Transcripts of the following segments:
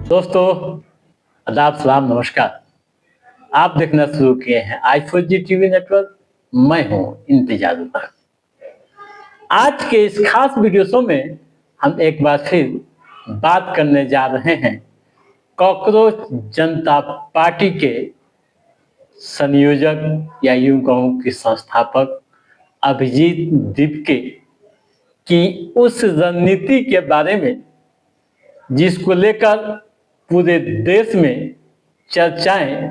दोस्तों, आदाब, सलाम, नमस्कार। आप देखना शुरू किए हैं आई4जी टीवी नेटवर्क। मैं हूं इंतजार उल्लाह। आज के इस खास वीडियो शो में हम एक बार फिर बात करने जा रहे हैं कॉकरोच जनता पार्टी के संयोजक या यूं कहूं कि संस्थापक अभिजीत दीपके की उस रणनीति के बारे में जिसको लेकर पूरे देश में चर्चाएं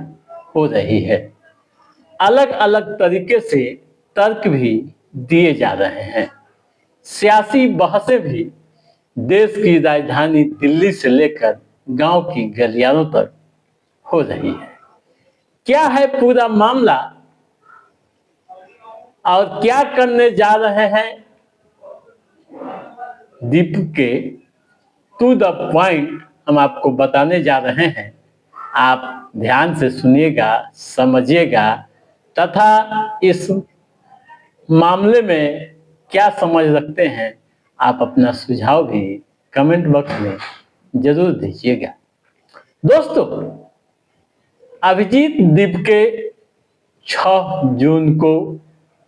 हो रही है। अलग अलग तरीके से तर्क भी दिए जा रहे हैं। सियासी बहसें भी देश की राजधानी दिल्ली से लेकर गांव की गलियारों तक हो रही है। क्या है पूरा मामला और क्या करने जा रहे हैं दीपके, टू द पॉइंट हम आपको बताने जा रहे हैं। आप ध्यान से सुनिएगा, समझिएगा तथा इस मामले में क्या समझ रखते हैं आप अपना सुझाव भी कमेंट बॉक्स में जरूर दीजिएगा। दोस्तों, अभिजीत दीपके 6 जून को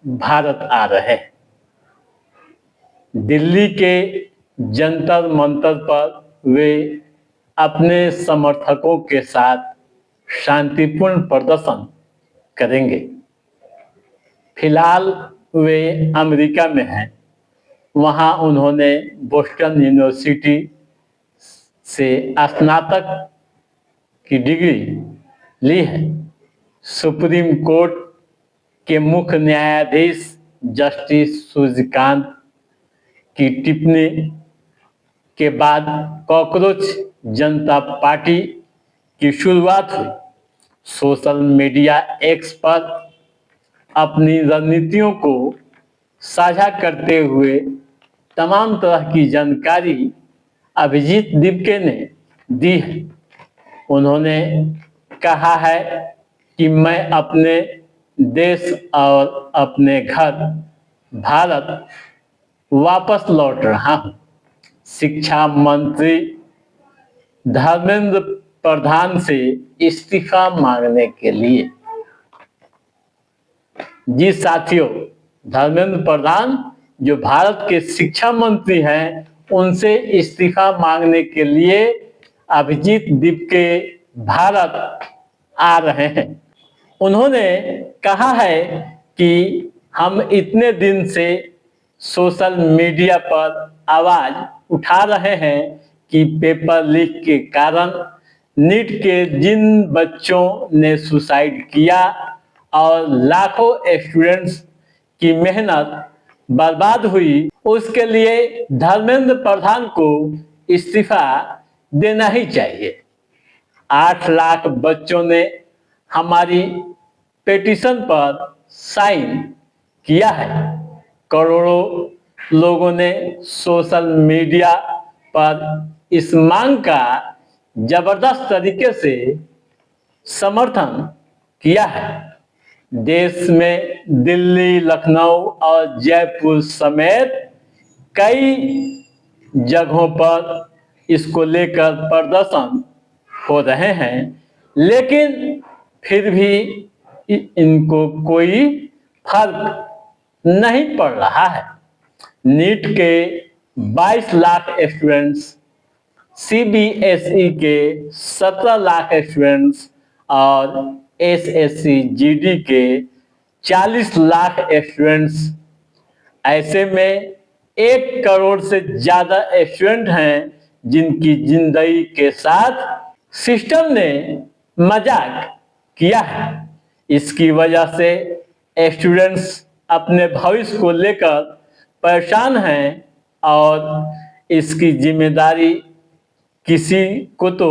भारत आ रहे हैं। दिल्ली के जंतर मंतर पर वे अपने समर्थकों के साथ शांतिपूर्ण प्रदर्शन करेंगे। फिलहाल वे अमेरिका में हैं। वहां उन्होंने बोस्टन यूनिवर्सिटी से स्नातक की डिग्री ली है। सुप्रीम कोर्ट के मुख्य न्यायाधीश जस्टिस सूर्यकांत की टिप्पणी के बाद कॉकरोच जनता पार्टी की शुरुआत हुई। सोशल मीडिया एक्स पर अपनी रणनीतियों को साझा करते हुए तमाम तरह की जानकारी अभिजीत दीपके ने दी है। उन्होंने कहा है कि मैं अपने देश और अपने घर भारत वापस लौट रहा हूं। शिक्षा मंत्री धर्मेंद्र प्रधान से इस्तीफा मांगने के लिए। जी साथियों, धर्मेंद्र प्रधान जो भारत के शिक्षा मंत्री हैं, उनसे इस्तीफा मांगने के लिए अभिजीत दीपके भारत आ रहे हैं। उन्होंने कहा है कि हम इतने दिन से सोशल मीडिया पर आवाज उठा रहे हैं कि पेपर लीक के कारण नीट के जिन बच्चों ने सुसाइड किया और लाखों स्टूडेंट्स की मेहनत बर्बाद हुई, उसके लिए धर्मेंद्र प्रधान को इस्तीफा देना ही चाहिए। 8 लाख बच्चों ने हमारी पिटीशन पर साइन किया है। करोड़ों लोगों ने सोशल मीडिया पर इस मांग का जबरदस्त तरीके से समर्थन किया है। देश में दिल्ली, लखनऊ और जयपुर समेत कई जगहों पर इसको लेकर प्रदर्शन हो रहे हैं, लेकिन फिर भी इनको कोई फर्क नहीं पड़ रहा है। नीट के 22 लाख स्टूडेंट्स, सीबीएसई के 17 लाख स्टूडेंट्स और एसएससी जीडी के 40 लाख स्टूडेंट्स, ऐसे में 1 करोड़ से ज्यादा स्टूडेंट हैं जिनकी जिंदगी के साथ सिस्टम ने मजाक किया है। इसकी वजह से स्टूडेंट्स अपने भविष्य को लेकर परेशान हैं और इसकी जिम्मेदारी किसी को तो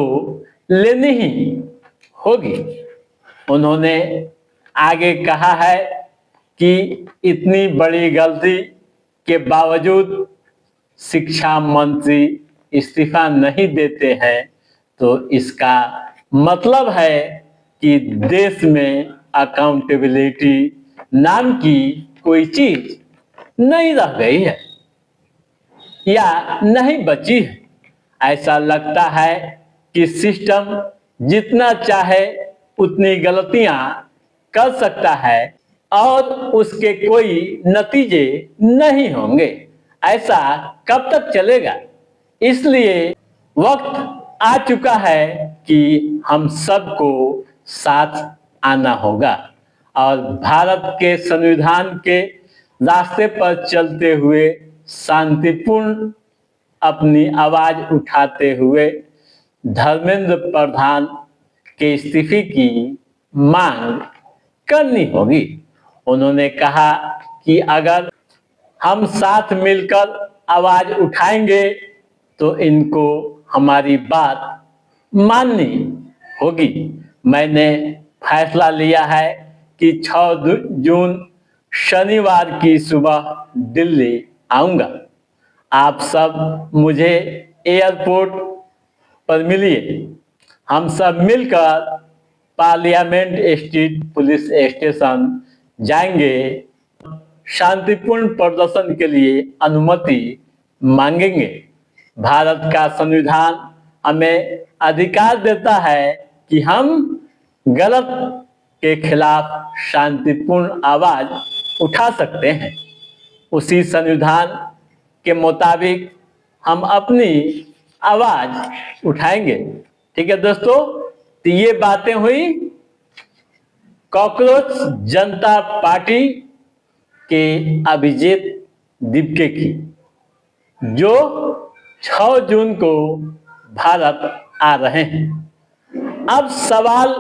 लेनी ही होगी। उन्होंने आगे कहा है कि इतनी बड़ी गलती के बावजूद शिक्षा मंत्री इस्तीफा नहीं देते हैं, तो इसका मतलब है कि देश में अकाउंटेबिलिटी नाम की कोई चीज नहीं रह गई है या नहीं बची है। ऐसा लगता है कि सिस्टम जितना चाहे उतनी गलतियां कर सकता है और उसके कोई नतीजे नहीं होंगे। ऐसा कब तक चलेगा? इसलिए वक्त आ चुका है कि हम सबको साथ आना होगा और भारत के संविधान के रास्ते पर चलते हुए शांतिपूर्ण अपनी आवाज उठाते हुए धर्मेंद्र प्रधान के इस्तीफे की मांग करनी होगी। उन्होंने कहा कि अगर हम साथ मिलकर आवाज उठाएंगे तो इनको हमारी बात माननी होगी। मैंने फैसला लिया है कि 6 जून शनिवार की सुबह दिल्ली आऊंगा। आप सब मुझे एयरपोर्ट पर मिलिए। हम सब मिलकर पार्लियामेंट स्ट्रीट पुलिस स्टेशन जाएंगे, शांतिपूर्ण प्रदर्शन के लिए अनुमति मांगेंगे। भारत का संविधान हमें अधिकार देता है कि हम गलत के खिलाफ शांतिपूर्ण आवाज उठा सकते हैं। उसी संविधान के मुताबिक हम अपनी आवाज उठाएंगे। ठीक है दोस्तों, तो ये बातें हुई कॉकरोच जनता पार्टी के अभिजीत दीपके की, जो 6 जून को भारत आ रहे हैं। अब सवाल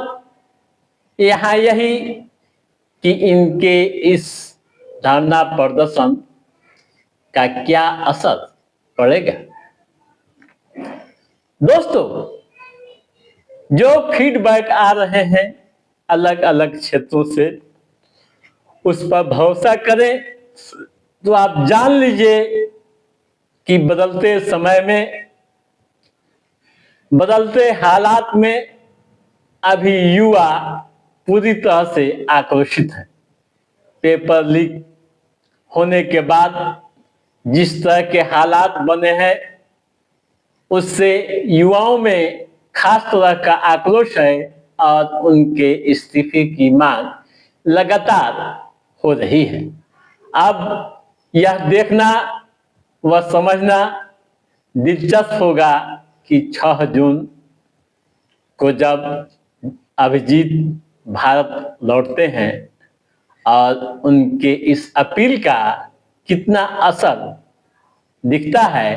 यहाँ यही कि इनके इस धरना प्रदर्शन का क्या असर पड़ेगा। दोस्तों, जो फीडबैक आ रहे हैं अलग अलग क्षेत्रों से, उस पर भरोसा करें तो आप जान लीजिए कि बदलते समय में, बदलते हालात में अभी युवा पूरी तरह से आक्रोशित है। पेपर लीक होने के बाद जिस तरह के हालात बने हैं, उससे युवाओं में खास तरह का आक्रोश है और उनके इस्तीफे की मांग लगातार हो रही है। अब यह देखना व समझना दिलचस्प होगा कि 6 जून को जब अभिजीत भारत लौटते हैं और उनके इस अपील का कितना असर दिखता है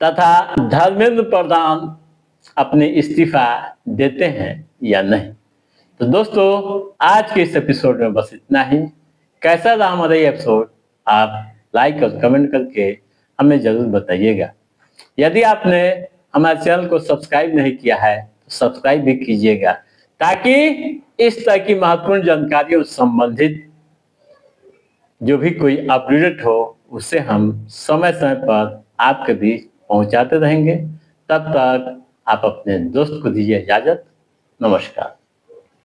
तथा धर्मेंद्र प्रधान अपने इस्तीफा देते हैं या नहीं। तो दोस्तों, आज के इस एपिसोड में बस इतना ही। कैसा रहा हमारा ये एपिसोड, आप लाइक और कमेंट करके हमें जरूर बताइएगा। यदि आपने हमारे चैनल को सब्सक्राइब नहीं किया है तो सब्सक्राइब भी कीजिएगा, ताकि इस तरह की महत्वपूर्ण जानकारियों से संबंधित जो भी कोई अपडेट हो उसे हम समय समय पर आपके बीच पहुंचाते रहेंगे। तब तक आप अपने दोस्त को दीजिए इजाजत। नमस्कार।